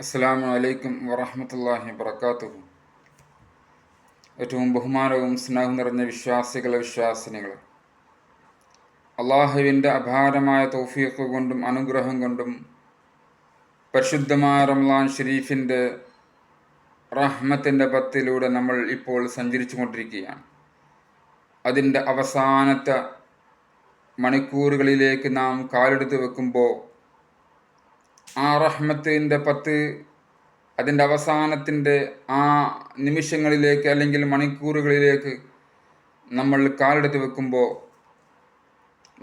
അസ്സലാമു അലൈക്കും വറഹ്മത്തുള്ളാഹി വബറകാതുഹു. ഏറ്റവും ബഹുമാനവും സ്നേഹം നിറഞ്ഞ വിശ്വാസിനികളെ, അള്ളാഹുവിൻ്റെ അപാരമായ തൗഫീഖ് കൊണ്ടും അനുഗ്രഹം കൊണ്ടും പരിശുദ്ധമായ റമളാൻ ഷരീഫിൻ്റെ റഹ്മത്തിൻ്റെ പത്തിലൂടെ നമ്മൾ ഇപ്പോൾ സഞ്ചരിച്ചു കൊണ്ടിരിക്കുകയാണ്. അതിൻ്റെ അവസാനത്തെ മണിക്കൂറുകളിലേക്ക് നാം കാലെടുത്ത് വെക്കുമ്പോൾ ആ റഹ്മത്തിൻ്റെ പത്ത് അതിൻ്റെ അവസാനത്തിൻ്റെ ആ നിമിഷങ്ങളിലേക്ക് അല്ലെങ്കിൽ മണിക്കൂറുകളിലേക്ക് നമ്മൾ കാലെടുത്ത് വെക്കുമ്പോൾ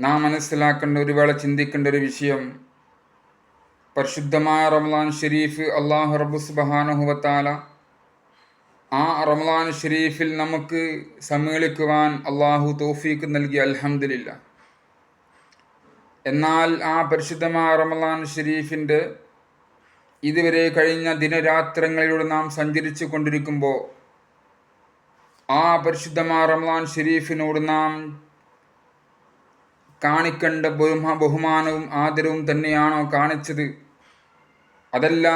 നാം മനസ്സിലാക്കേണ്ട ഒരു വേള ചിന്തിക്കേണ്ട ഒരു വിഷയം, പരിശുദ്ധമായ റമളാൻ ഷരീഫ് അല്ലാഹു റബ്ബു സുബ്ഹാനഹു വ തആല ആ റമളാൻ ഷരീഫിൽ നമുക്ക് സമ്മേളിക്കുവാൻ അള്ളാഹു തൗഫീഖ് നൽകി, അൽഹംദുലില്ലാ. എന്നാൽ ആ പരിശുദ്ധമായ റമളാൻ ഷരീഫിൻ്റെ ഇതുവരെ കഴിഞ്ഞ ദിനരാത്രങ്ങളിലൂടെ നാം സഞ്ചരിച്ചു കൊണ്ടിരിക്കുമ്പോൾ ആ പരിശുദ്ധമായ റമളാൻ ഷരീഫിനോട് നാം കാണിക്കേണ്ട ബഹുമാനവും ആദരവും തന്നെയാണോ കാണിച്ചത്? അതല്ല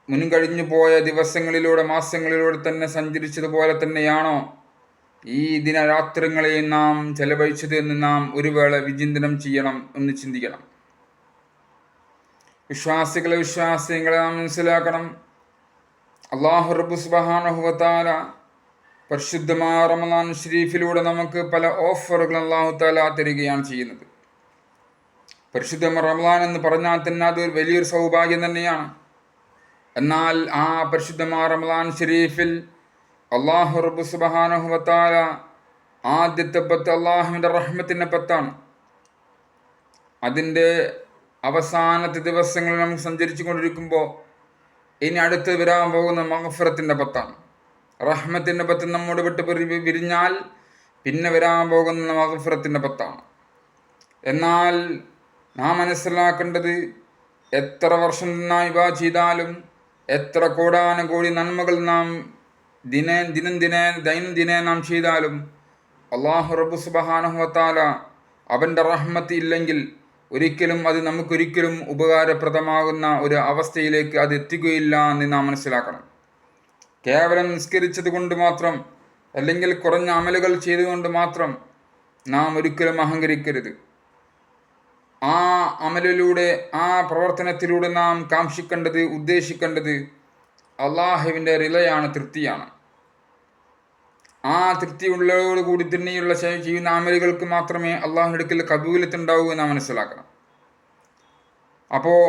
മുൻകഴിഞ്ഞു പോയ ദിവസങ്ങളിലൂടെ മാസങ്ങളിലൂടെ തന്നെ സഞ്ചരിച്ചതുപോലെ തന്നെയാണോ ഈ ദിനരാത്രങ്ങളെയും നാം ചെലവഴിച്ചത് എന്ന് നാം ഒരു വേള വിചിന്തനം ചെയ്യണം, എന്ന് ചിന്തിക്കണം. വിശ്വാസികളെ നാം മനസ്സിലാക്കണം, അല്ലാഹു റബ്ബു സുബ്ഹാനഹു വ തആല പരിശുദ്ധമായ റമളാൻ ഷരീഫിലൂടെ നമുക്ക് പല ഓഫറുകൾ അല്ലാഹു തആല തരികയാണ് ചെയ്യുന്നത്. പരിശുദ്ധ റമളാൻ എന്ന് പറഞ്ഞാൽ തന്നെ അതൊരു വലിയൊരു സൗഭാഗ്യം തന്നെയാണ്. എന്നാൽ ആ പരിശുദ്ധമായ റമളാൻ ഷരീഫിൽ അല്ലാഹു റബ്ബു സുബ്ഹാനഹു വ തആല ആദ്യത്തെ പത്ത് അള്ളാഹുവിൻ്റെ റഹ്മത്തിൻ്റെ പത്താണ്. അതിൻ്റെ അവസാനത്തെ ദിവസങ്ങളിൽ നമുക്ക് സഞ്ചരിച്ചു കൊണ്ടിരിക്കുമ്പോൾ ഇനി അടുത്ത് വരാൻ പോകുന്ന മഗ്ഫിറത്തിൻ്റെ പത്താണ്. റഹ്മത്തിൻ്റെ പത്ത് നമ്മോട് വിട്ട് പിരിഞ്ഞാൽ പിന്നെ വരാൻ പോകുന്ന മഗ്ഫിറത്തിൻ്റെ പത്താണ്. എന്നാൽ നാം മനസ്സിലാക്കേണ്ടത്, എത്ര വർഷം നാം ഇബാ ചെയ്താലും, എത്ര കോടാനുകോടി നന്മകൾ നാം ദൈനംദിനെ നാം ചെയ്താലും അല്ലാഹു റബ്ബു സുബ്ഹാനഹു വ തആല അവൻ്റെ റഹ്മത്ത് ഇല്ലെങ്കിൽ ഒരിക്കലും അത് നമുക്കൊരിക്കലും ഉപകാരപ്രദമാകുന്ന ഒരു അവസ്ഥയിലേക്ക് അത് എത്തിക്കുകയില്ല എന്ന് നാം മനസ്സിലാക്കണം. കേവലം നിസ്കരിച്ചത് കൊണ്ട് മാത്രം അല്ലെങ്കിൽ കുറഞ്ഞ അമലുകൾ ചെയ്തുകൊണ്ട് മാത്രം നാം ഒരിക്കലും അഹങ്കരിക്കരുത്. ആ അമലിലൂടെ, ആ പ്രവർത്തനത്തിലൂടെ നാം കാക്ഷിക്കേണ്ടത്, ഉദ്ദേശിക്കേണ്ടത് അള്ളാഹുവിൻ്റെ റിളയാണ്, തൃപ്തിയാണ്. ആ തൃപ്തിയുള്ളതോടുകൂടി തന്നെയുള്ള ചെയ്യുന്ന അമലുകൾക്ക് മാത്രമേ അള്ളാഹുവിൻ്റെ അടുക്കൽ കബൂലത്തുണ്ടാവൂ എന്ന് നാം മനസ്സിലാക്കണം. അപ്പോൾ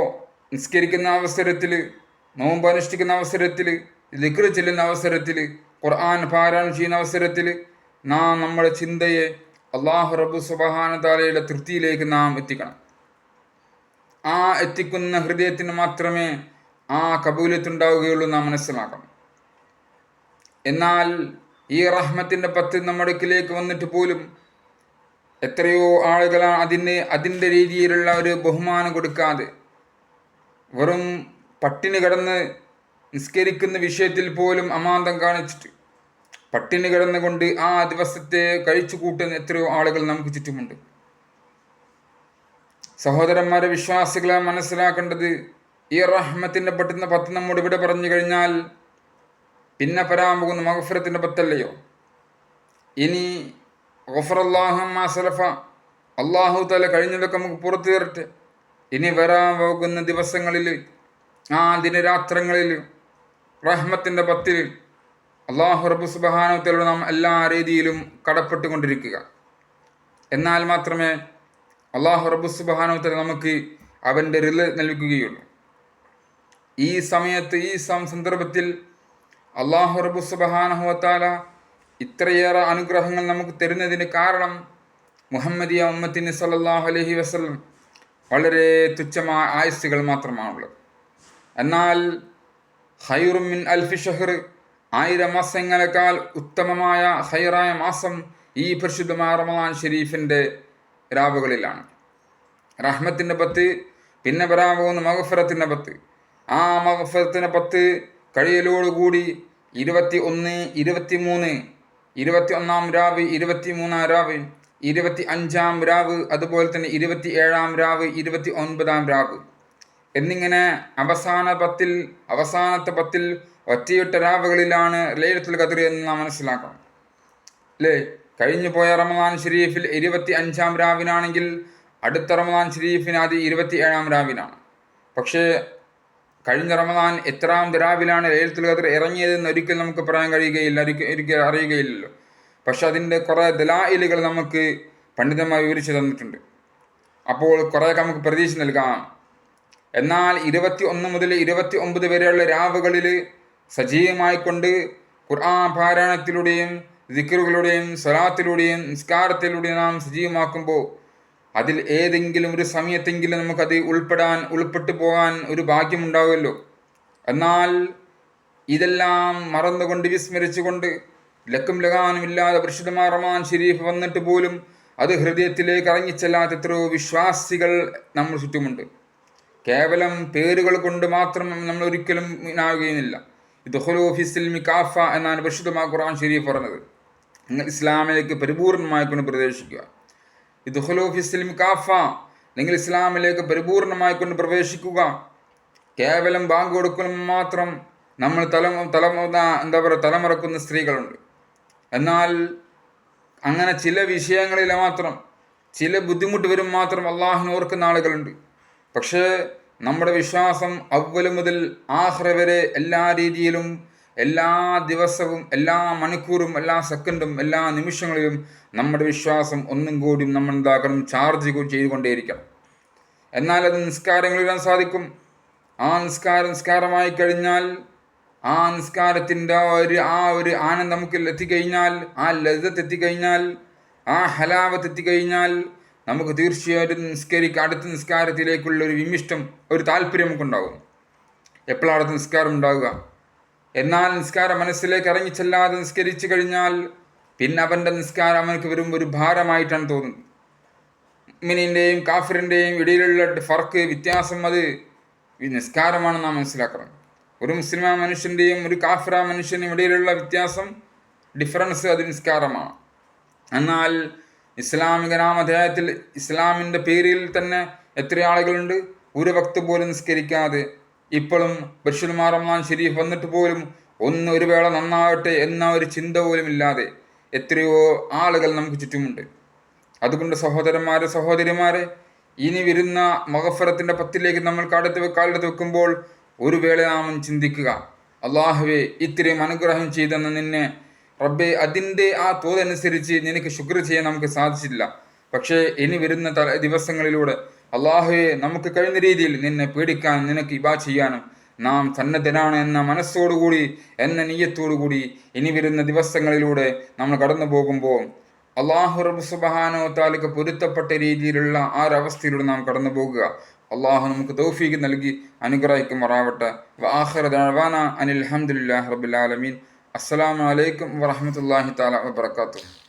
നിസ്കരിക്കുന്ന അവസരത്തിൽ, നോമ്പ് അനുഷ്ഠിക്കുന്ന അവസരത്തിൽ, ദിക്ർ ചെല്ലുന്ന അവസരത്തിൽ, ഖുർആൻ പാരായണം ചെയ്യുന്ന അവസരത്തിൽ നാം നമ്മുടെ ചിന്തയെ അല്ലാഹു റബ്ബു സുബ്ഹാനഹു വ തആലയുടെ തൃപ്തിയിലേക്ക് നാം എത്തിക്കണം. ആ എത്തിക്കുന്ന ഹൃദയത്തിന് മാത്രമേ ആ കബൂലത്തുണ്ടാവുകയുള്ളൂ നാം മനസ്സിലാക്കണം. എന്നാൽ ഈ റഹ്മത്തിൻ്റെ പത്ത് നമ്മുടെ അടുക്കിലേക്ക് വന്നിട്ട് പോലും എത്രയോ ആളുകളാണ് അതിൻ്റെ രീതിയിലുള്ള ഒരു ബഹുമാനം കൊടുക്കാതെ വെറും പട്ടിണി കിടന്ന് നിസ്കരിക്കുന്ന വിഷയത്തിൽ പോലും അമാന്തം കാണിച്ചിട്ട് പട്ടിണി കിടന്നുകൊണ്ട് ആ ദിവസത്തെ കഴിച്ചു കൂട്ടുന്ന എത്രയോ ആളുകൾ നമുക്ക് ചുറ്റുമുണ്ട്. സഹോദരന്മാരെ, വിശ്വാസികളെ മനസ്സിലാക്കേണ്ടത്, ഈ റഹ്മത്തിൻ്റെ പത്ത് നമ്മോട് ഇവിടെ പറഞ്ഞു കഴിഞ്ഞാൽ പിന്നെ വരാൻ പോകുന്ന മഗ്ഫിറത്തിൻ്റെ പത്തല്ലയോ? ഇനി ഗഫറല്ലാഹു അമ്മാ സലഫ, അല്ലാഹു തആല കഴിഞ്ഞതൊക്കെ നമുക്ക് പുറത്തു തരട്ടെ. ഇനി വരാൻ പോകുന്ന ദിവസങ്ങളിൽ, ആ ദിനരാത്രങ്ങളിൽ റഹ്മത്തിൻ്റെ പത്തിൽ അല്ലാഹു റബ്ബു സുബ്ഹാനഹു വ തആല നാം എല്ലാ രീതിയിലും കടപ്പെട്ടുകൊണ്ടിരിക്കുക. എന്നാൽ മാത്രമേ അല്ലാഹു റബ്ബു സുബ്ഹാനഹു വ തആല നമുക്ക് അവൻ്റെ റിള നൽകുകയുള്ളൂ. ഈ സമയത്ത്, ഈ സന്ദർഭത്തിൽ അല്ലാഹു റബ്ബു സുബ്ഹാനഹു വ തആല ഇത്രയേറെ അനുഗ്രഹങ്ങൾ നമുക്ക് തരുന്നതിന് കാരണം മുഹമ്മദിയ ഉമ്മത്തിന് സല്ലല്ലാഹു അലൈഹി വസല്ലം വളരെ തുച്ഛമായ ആയുസ്സുകൾ മാത്രമാണുള്ളത്. എന്നാൽ ഖൈറും മിൻ അൽഫി ഷഹ്ർ, 1000 മാസങ്ങളെക്കാൾ ഉത്തമമായ ഖൈറായ മാസം ഈ പരിശുദ്ധമായ റമളാൻ ഷരീഫിൻ്റെ രാവുകളിലാണ്. റഹ്മത്തിൻ്റെ പത്ത്, പിന്നെ വരാൻ പോകുന്ന മഗ്ഫിറത്തിൻ്റെ പത്ത്. ആ മഗ്ഫിറത്തിൻ്റെ പത്ത് കഴിയലോടുകൂടി 21, 23, 21-ാം രാവ്, 23-ാം രാവ്, 25-ാം രാവ്, അതുപോലെ തന്നെ 27-ാം രാവ്, 29-ാം രാവ് എന്നിങ്ങനെ അവസാനത്തെ പത്തിൽ ഒറ്റയിട്ട രാവുകളിലാണ് ലൈലത്തുൽ ഖദ്ർ എന്ന് നാം മനസ്സിലാക്കണം. അല്ലേ? കഴിഞ്ഞു പോയ റമദാൻ ഷരീഫിൽ 25-ാം രാവിനാണെങ്കിൽ അടുത്ത റമദാൻ ഷരീഫിന് അത് 27-ാം രാവിനാണ്. പക്ഷേ കഴിഞ്ഞ റമദാൻ എത്രാം രാവിലാണ് ലൈലത്തുൽ ഖദ്ർ ഇറങ്ങിയതെന്ന് ഒരിക്കലും നമുക്ക് പറയാൻ കഴിയുകയില്ല, ഒരിക്കലും അറിയുകയില്ലല്ലോ. പക്ഷെ അതിൻ്റെ കുറേ ദലായിലുകൾ നമുക്ക് പണ്ഡിതന്മാർ വിവരിച്ചു തന്നിട്ടുണ്ട്. അപ്പോൾ കുറേയൊക്കെ നമുക്ക് പ്രതീക്ഷ നൽകാം. എന്നാൽ 21 മുതൽ 29 വരെയുള്ള രാവുകളിൽ സജീവമായിക്കൊണ്ട് ഖുർആൻ പാരായണത്തിലൂടെയും ദിക്റുകളുടെയും സ്വലാത്തിലൂടെയും നിസ്കാരത്തിലൂടെയും നാം സജീവമാക്കുമ്പോൾ അതിൽ ഏതെങ്കിലും ഒരു സമയത്തെങ്കിലും നമുക്കത് ഉൾപ്പെട്ടു പോകാൻ ഒരു ഭാഗ്യമുണ്ടാവുമല്ലോ. എന്നാൽ ഇതെല്ലാം മറന്നുകൊണ്ട് വിസ്മരിച്ചുകൊണ്ട് ലക്കും ലഗാനുമില്ലാതെ പരിശുദ്ധമായ റമദാൻ ഷരീഫ് വന്നിട്ട് പോലും അത് ഹൃദയത്തിലേക്ക് ഇറങ്ങിച്ചെല്ലാത്ത എത്രയോ വിശ്വാസികൾ നമ്മൾ ചുറ്റുമുണ്ട്. കേവലം പേരുകൾ കൊണ്ട് മാത്രം നമ്മൾ ഒരിക്കലും ആവുകയുമില്ല. ഇദ്ഖുലൂ ഫിസ്സിൽമി കാഫ എന്നാണ് പരിശുദ്ധമായ ഖുർആൻ ഷരീഫ് പറഞ്ഞത്. നിങ്ങൾ ഇസ്ലാമിലേക്ക് പരിപൂർണമായിക്കൊണ്ട് പ്രവേശിക്കുക. ഇദ്ഖുലൂ ഫിസ്സിൽമി കാഫ, നിങ്ങൾ ഇസ്ലാമിലേക്ക് പരിപൂർണമായിക്കൊണ്ട് പ്രവേശിക്കുക. കേവലം ബാങ്ക് കൊടുക്കുമ്പോൾ മാത്രം നമ്മൾ തലമുറക്കുന്ന സ്ത്രീകളുണ്ട്. എന്നാൽ അങ്ങനെ ചില വിഷയങ്ങളിൽ മാത്രം ചില ബുദ്ധിമുട്ട് വരും മാത്രം അള്ളാഹുവിനെ ഓർക്കുന്ന ആളുകളുണ്ട്. പക്ഷേ നമ്മുടെ വിശ്വാസം അവ്വൽ മുതൽ ആഖിറ വരെ എല്ലാ രീതിയിലും എല്ലാ ദിവസവും എല്ലാ മണിക്കൂറും എല്ലാ സെക്കൻഡും എല്ലാ നിമിഷങ്ങളിലും നമ്മുടെ വിശ്വാസം ഒന്നും കൂടി നമ്മൾ എന്താക്കണം, ചാർജ് ചെയ്തുകൊണ്ടേയിരിക്കണം. എന്നാൽ അത് നിസ്കാരങ്ങളിടാൻ സാധിക്കും. ആ നിസ്കാരമായി കഴിഞ്ഞാൽ ആ നിസ്കാരത്തിൻ്റെ ആ ഒരു ആനന്ദം നമുക്ക് എത്തിക്കഴിഞ്ഞാൽ, ആ ലذത്ത് എത്തിക്കഴിഞ്ഞാൽ, ആ ഹലാവത്ത് എത്തിക്കഴിഞ്ഞാൽ നമുക്ക് തീർച്ചയായിട്ടും അടുത്ത നിസ്കാരത്തിലേക്കുള്ള ഒരു വിമിഷ്ടം, ഒരു താല്പര്യം നമുക്കുണ്ടാകും. എപ്പോഴാണ് അടുത്ത നിസ്കാരം ഉണ്ടാവുക? എന്നാൽ നിസ്കാരം മനസ്സിലേക്ക് ഇറങ്ങിച്ചെല്ലാതെ നിസ്കരിച്ചു കഴിഞ്ഞാൽ പിന്നെ അവൻ്റെ നിസ്കാരം അവനക്ക് വരുമ്പോൾ ഒരു ഭാരമായിട്ടാണ് തോന്നുന്നത്. മുഅ്മിനിൻ്റെയും കാഫിറിൻ്റെയും ഇടയിലുള്ള ഫർക്ക്, വ്യത്യാസം അത് നിസ്കാരമാണെന്ന് നാം മനസ്സിലാക്കണം. ഒരു മുസ്ലിം മനുഷ്യൻ്റെയും ഒരു കാഫിറ മനുഷ്യൻ്റെയും ഇടയിലുള്ള വ്യത്യാസം, ഡിഫറൻസ് അത് നിസ്കാരമാണ്. എന്നാൽ ഇസ്ലാമിക നാമധേയത്തിൽ ഇസ്ലാമിൻ്റെ പേരിൽ തന്നെ എത്ര ആളുകളുണ്ട് ഒരു വക്ത് പോലും നിസ്കരിക്കാതെ ഇപ്പോഴും പരിശുദ്ധമായ റമദാൻ ഷരീഫ് വന്നിട്ട് പോലും ഒരു വേള നന്നാവട്ടെ എന്ന ഒരു ചിന്ത പോലും ഇല്ലാതെ എത്രയോ ആളുകൾ നമുക്ക് ചുറ്റുമുണ്ട്. അതുകൊണ്ട് സഹോദരിമാരെ, ഇനി വരുന്ന മഗ്ഫിറത്തിൻ്റെ പത്തിലേക്ക് നമ്മൾ കാലെടുത്ത് വെക്കുമ്പോൾ ഒരു വേള നാം ചിന്തിക്കുക, അള്ളാഹുവേ ഇത്രയും അനുഗ്രഹം ചെയ്തെന്ന് നിന്നെ റബ്ബേ, അതിൻ്റെ ആ തോതനുസരിച്ച് നിനക്ക് ശുക്ർ ചെയ്യാൻ നമുക്ക് സാധിച്ചില്ല. പക്ഷേ ഇനി വരുന്ന ദിവസങ്ങളിലൂടെ അള്ളാഹുവെ നമുക്ക് കഴിയുന്ന രീതിയിൽ നിന്നെ പേടിക്കാൻ, നിനക്ക് ഇബാ ചെയ്യാനും നാം സന്നദ്ധനാണ് എന്ന മനസ്സോടുകൂടി, എന്ന നിയ്യത്തോടുകൂടി ഇനി വരുന്ന ദിവസങ്ങളിലൂടെ നമ്മൾ കടന്നു പോകുമ്പോൾ അള്ളാഹു റബ്ബ് സുബ്ഹാനഹു വ തആലക്ക് പൊരുത്തപ്പെട്ട രീതിയിലുള്ള ആ ഒരവസ്ഥയിലൂടെ നാം കടന്നു പോകുക. അള്ളാഹു നമുക്ക് തൗഫീഖ് നൽകി അനുഗ്രഹിക്കുമാറാവട്ടെ. വആഖിറു ദഅവാനാ അനിൽ ഹംദുലില്ലാഹി റബ്ബിൽ ആലമീൻ. അസ്സലാമു അലൈക്കും വറഹ്മത്തുള്ളാഹി തആല വബറകാതുഹു.